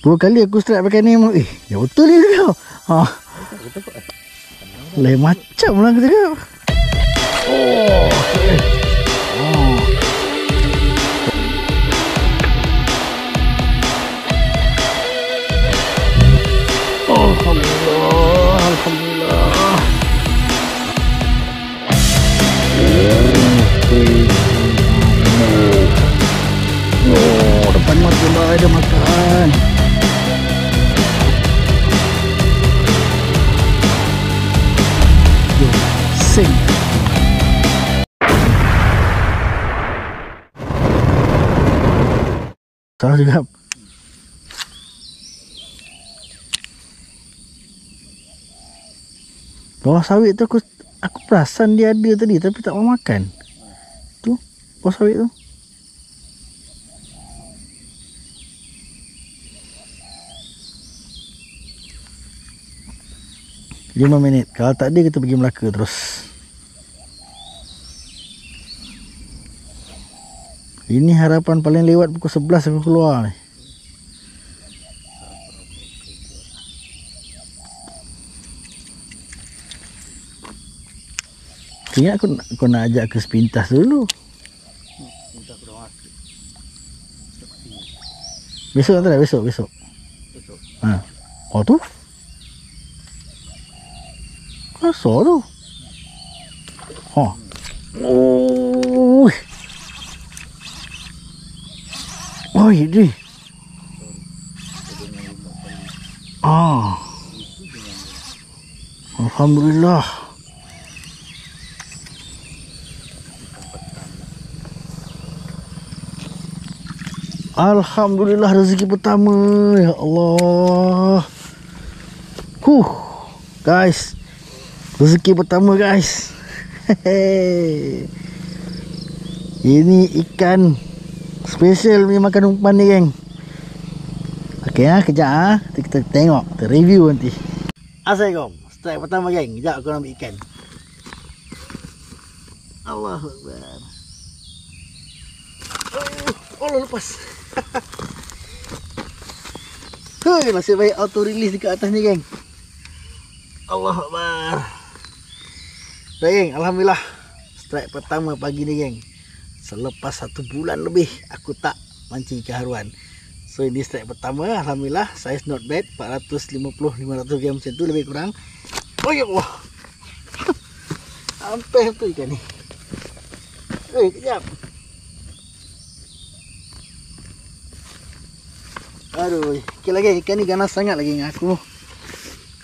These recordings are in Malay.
Dua kali aku strike pakai ni. Ya betul ni kau. Lain macam lah aku cakap. Alhamdulillah, alhamdulillah. Depan mata lah ada makan. Sing. Salah juga. Bawah sawit tu aku perasan dia ada tadi tapi tak mau makan. Tu bawah sawit tu. Lima minit. Kalau tak ada kita pergi Melaka terus. Ini harapan paling lewat pukul 11 aku keluar ni. Ingat aku nak ajak ke sepintas dulu. Besok tak ada? Besok. Ha. Oh tu? Kasar tu. Ha. Oh. Oh, ini. Alhamdulillah. Alhamdulillah rezeki pertama. Ya Allah. Guys. Rezeki pertama guys. Ini ikan special punya makan umpan ni geng. Okey kejap nanti kita tengok, kita review nanti. Assalamualaikum. Strike pertama geng. Kejap aku nak ambil ikan. Allahu Akbar. Oh lepas. Hei, masih baik auto release dekat atas ni geng. Allahu Akbar. Dah geng, alhamdulillah. Strike pertama pagi ni geng. Selepas 1 bulan lebih aku tak mancing ikan haruan. So ini strike pertama, alhamdulillah. Size not bad, 450-500 gram macam tu lebih kurang. Oh ya Allah. Sampai tu ikan ni. Kejap. Aduh, okey lagi ikan ni ganas sangat lagi dengan aku.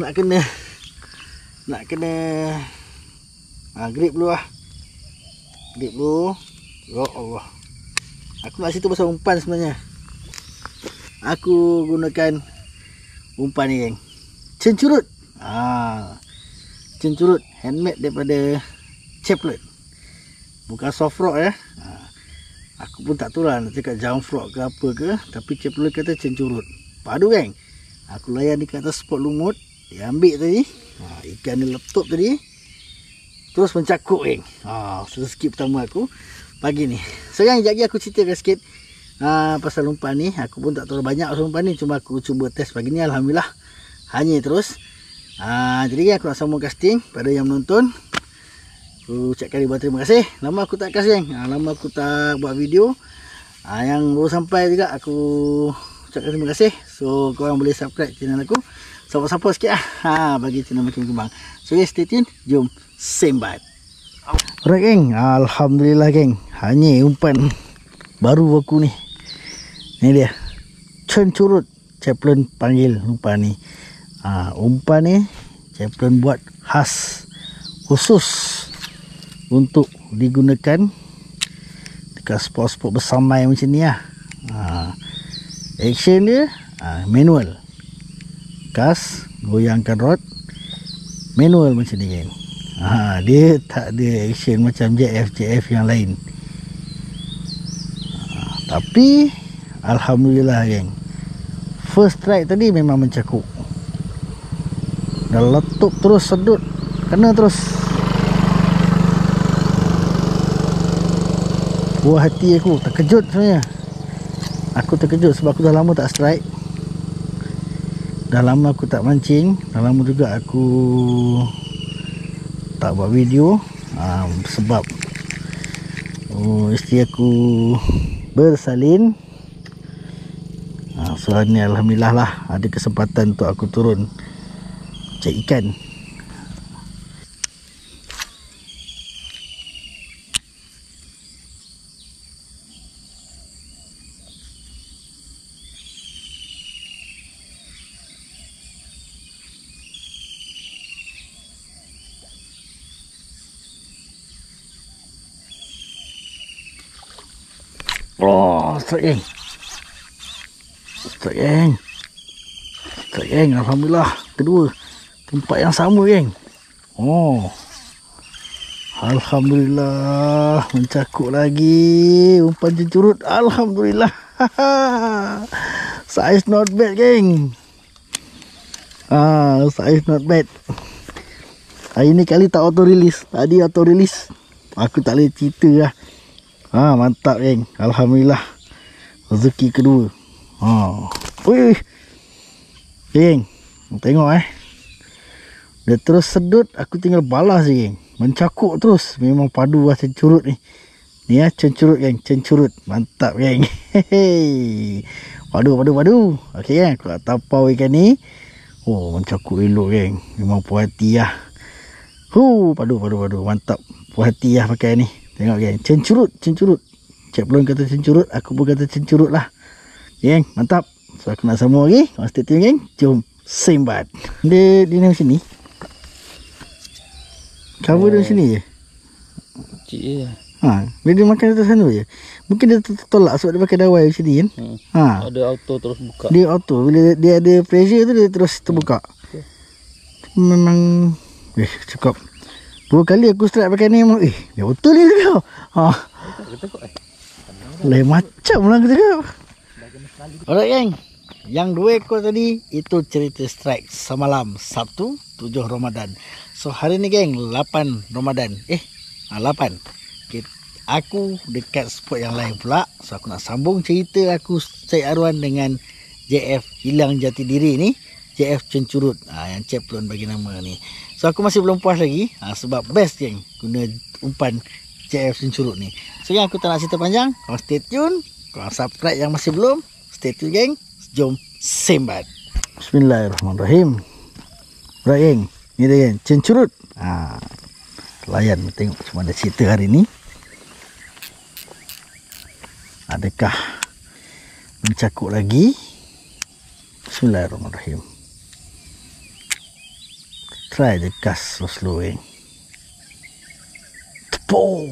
Nak kena grip dulu lah. Grip dulu. Ya Allah. Aku nak situ pasal umpan sebenarnya. Aku gunakan umpan ni geng. Cencurut. Cencurut handmade daripada Chaplet. Bukan soft rock ya. Aku pun tak tahu lah nak cakap jump frog ke apa ke. Tapi Chaplet kata cencurut. Padu geng. Aku layan di atas spot lumut. Dia ambil tadi. Ikan ni letup tadi. Terus mencakuk geng. Rezeki pertama aku pagi ni. Sekarang sekejap lagi aku ceritakan sikit pasal umpan ni. Aku pun tak tahu banyak pasal umpan ni. Cuma aku cuba test pagi ni. Alhamdulillah hanya terus. Jadi aku nak sambung casting pada yang menonton. Aku ucapkan ribuan terima kasih. Lama aku tak kasih geng. Lama aku tak buat video. Yang baru sampai juga aku ucapkan terima kasih. So korang boleh subscribe channel aku. Support sikit lah. Bagi channel makin kembang. So guys, stay tune. Jom sembat. Alright geng. Alhamdulillah geng. Hanya umpan baru aku ni. Ni dia. Cencurut. Chaplet panggil umpan ni. Umpan ni Chaplet buat khas khusus untuk digunakan dekat spot-spot bersamai macam ni lah. Action dia manual. Kas, goyangkan rod, manual macam ni geng. Dia tak ada action macam JF yang lain. Tapi alhamdulillah geng, first strike tadi memang mencakuk. Dah letup terus, sedut, kena terus. Buah hati aku terkejut sebenarnya. Aku terkejut sebab aku dah lama tak strike. Dah lama aku tak mancing, dah lama juga aku tak buat video. Sebab isteri aku bersalin. So hari ni alhamdulillah lah ada kesempatan untuk aku turun cari ikan. Oh, strike geng. Strike geng. Strike geng, alhamdulillah. Kedua tempat yang sama geng. Oh, alhamdulillah, mencakuk lagi. Umpan cencurut, alhamdulillah. Size not bad geng. Size not bad. Hari ni kali tak auto release. Tadi auto release. Aku tak boleh cerita lah. Mantap geng. Alhamdulillah. Rezeki kedua. Wih. Geng, tengok dia terus sedut, aku tinggal balas je geng. Mencakuk terus. Memang padu lah cencurut ni. Ni cencurut geng, cencurut. Mantap geng. Hehehe. Padu. Okey geng, aku nak tapau ikan ni. Mencakuk elok geng. Memang puas hati lah. Padu. Mantap. Puas hati lah pakai ni. Tengok geng, cencurut. Cik Pelon kata cencurut, aku pun kata cencurut lah. Geng, mantap. So aku nak sambung lagi. Kau stay tune geng. Jom sembat. Dia macam ni. Cover dia macam ni je. Cik je. Bila dia makan atas sana je. Mungkin dia tertolak sebab dia pakai dawai macam ni kan. Ada auto terus buka. Dia auto. Bila dia ada pressure tu, dia terus terbuka. Memang cukup. 2 kali aku strike pakai ni memang dia betul ni tu. Lain macam lah aku cakap. Alright geng, yang 2 ekor tadi itu cerita strike semalam Sabtu 7 Ramadan. So hari ni geng 8 Ramadan. 8. Aku dekat spot yang lain pula. So aku nak sambung cerita aku cari aruan dengan JF hilang jati diri ni. JF cencurut, yang Cik Pelon bagi nama ni. So aku masih belum puas lagi, sebab best geng guna umpan JF cencurut ni. So geng, aku tak nak cerita panjang. Kau stay tune. Kau subscribe yang masih belum, stay tune geng. Jom sembat. Bismillahirrahmanirrahim. Right geng, ni dia geng, cencurut. Layan tengok macam mana cerita hari ni. Adakah mencakuk lagi? Bismillahirrahmanirrahim. Try je gas slow geng. Tepung.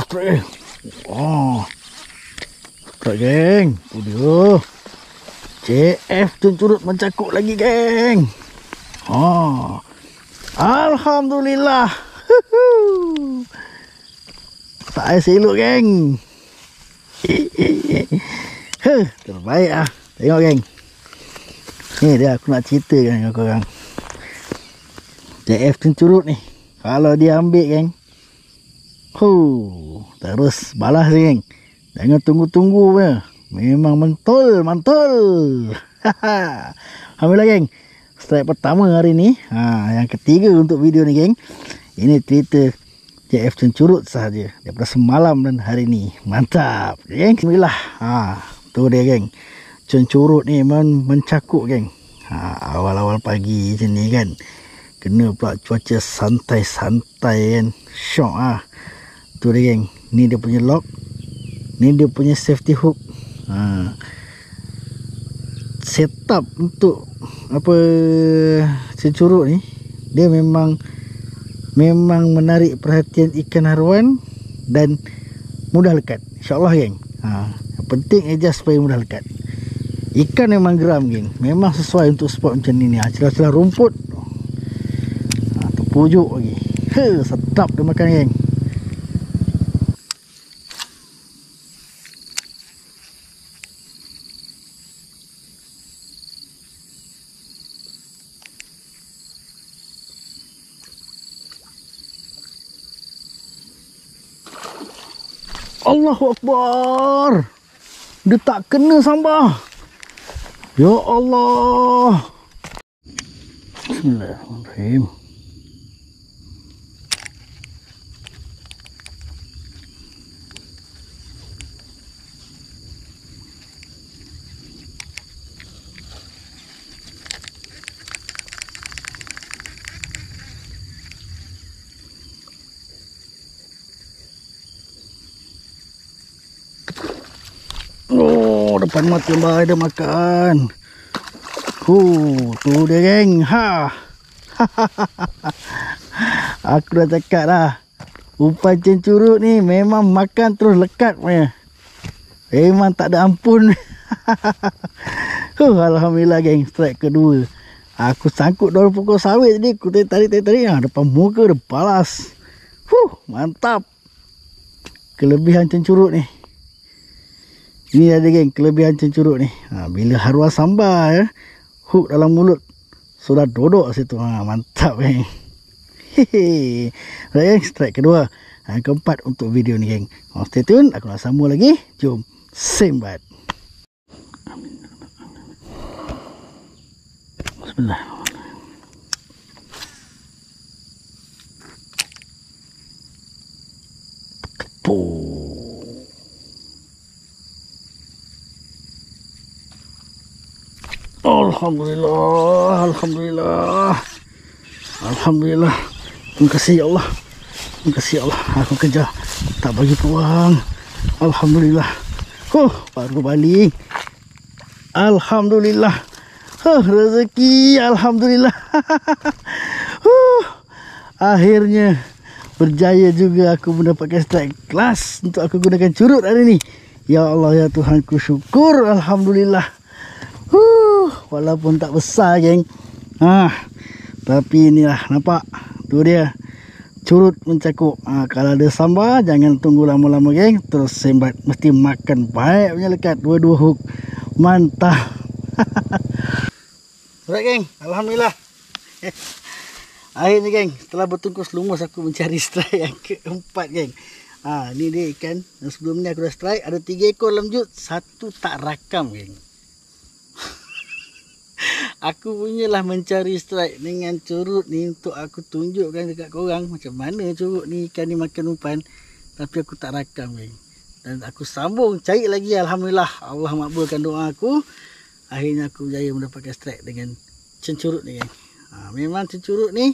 Strike. Strike geng. Udah. JF cencurut mencakuk lagi geng. Alhamdulillah. Tak ada selok geng. Terbaik lah. Tengok geng. Ni dia aku nak ceritakan dengan korang. JF cencurut ni, kalau dia ambil geng, terus balas geng. Jangan tunggu-tunggu punya. Memang mantul. Alhamdulillah geng. Strike pertama hari ni. Yang ketiga untuk video ni geng. Ini cerita JF cencurut sahaja daripada semalam dan hari ni. Mantap geng. Alhamdulillah. Tu dia geng. Cencurut ni memang mencakuk geng. Awal-awal pagi macam ni kan. Kena pula cuaca santai-santai kan. Syok Tu dia geng. Ni dia punya lock. Ni dia punya safety hook. Setup untuk cencurut ni, dia memang menarik perhatian ikan haruan dan mudah lekat. InsyaAllah geng. Yang penting adjust supaya mudah lekat. Ikan memang geram geng. Memang sesuai untuk spot macam ni. Celah-celah rumput. Terpujuk lagi. Sedap dia makan geng. Allahu Akbar. Dia tak kena sambal. Ya Allah. Bismillahirrahmanirrahim. Oh, depan mata Mbak ada makan. Tu dia geng. Aku dah cakap dah. Umpan cencurut ni memang makan terus lekat punya. Memang tak ada ampun. Alhamdulillah geng, strike kedua. Aku sangkut daun pokok sawit tadi. Aku tarik. Depan muka dia balas. Mantap. Kelebihan cencurut ni. Ini ada geng, kelebihan cencurut ni. Bila haruan sambal ya, hook dalam mulut sudah dodok situ. Mantap geng. Hehe. Right, geng, strike kedua. Keempat untuk video ni geng. Stay tune, aku nak sambung lagi. Jom sembat. Bismillah. Alhamdulillah. Terima kasih ya Allah. Aku kerja tak bagi peluang. Alhamdulillah. Baru balik. Alhamdulillah. Rezeki. Alhamdulillah. Akhirnya berjaya juga aku mendapatkan strike kelas untuk aku gunakan curut hari ni. Ya Allah ya Tuhanku, syukur. Alhamdulillah. Walaupun tak besar geng. Tapi inilah, nampak. Tu dia. Curut mencakup. Kalau ada sambal, jangan tunggu lama-lama geng. Terus sembat. Mesti makan baik punya lekat. Dua-dua hook. Mantap. Alright geng. Alhamdulillah. Akhirnya geng. Setelah bertungkus lumus aku mencari strike yang keempat geng. Ni dia ikan. Sebelum ni aku dah strike. Ada 3 ekor dalam jut. 1 tak rakam geng. Aku punyalah mencari strike dengan curut ni untuk aku tunjukkan dekat korang macam mana curut ni, ikan ni makan umpan. Tapi aku tak rakam geng. Dan aku sambung cari lagi. Alhamdulillah, Allah makbulkan doa aku. Akhirnya aku berjaya mendapatkan strike dengan cencurut ni geng. Memang cencurut ni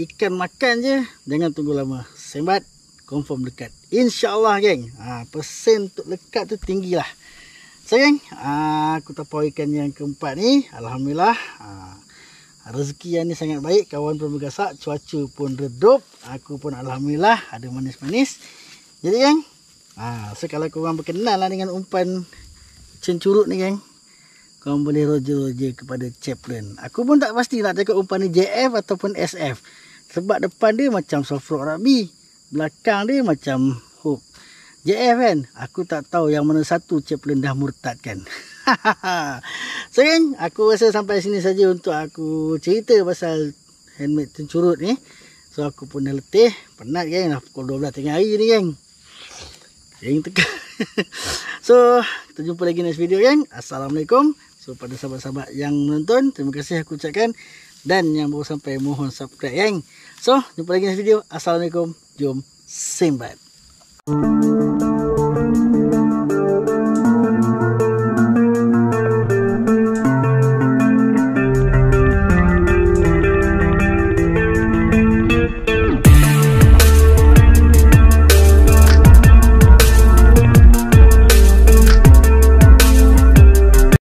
ikan makan je, jangan tunggu lama. Sembat confirm dekat, InsyaAllah geng. Persen untuk lekat tu tinggi lah. So geng, aku tapau ikan yang keempat ni. Alhamdulillah. Rezeki yang ni sangat baik. Kawan pun bergasak, cuaca pun redup. Aku pun Alhamdulillah ada manis-manis. Jadi geng, so kalau korang berkenal lah dengan umpan cencurut ni geng, korang boleh roja-roja kepada Chaplin. Aku pun tak pasti nak cakap umpan ni JF ataupun SF. Sebab depan dia macam soft rock rugby, belakang dia macam hook JF kan. Aku tak tahu yang mana satu Chaplin dah murtad kan. So geng, aku rasa sampai sini saja untuk aku cerita pasal handmade cencurut ni. So aku pun dah letih, penat geng. Dah pukul 12 tengah hari ni geng. Geng tekan. So kita jumpa lagi next video geng. Assalamualaikum. So pada sahabat-sahabat yang menonton, terima kasih aku ucapkan. Dan yang baru sampai, mohon subscribe geng. So jumpa lagi next video. Assalamualaikum. Jom sembat.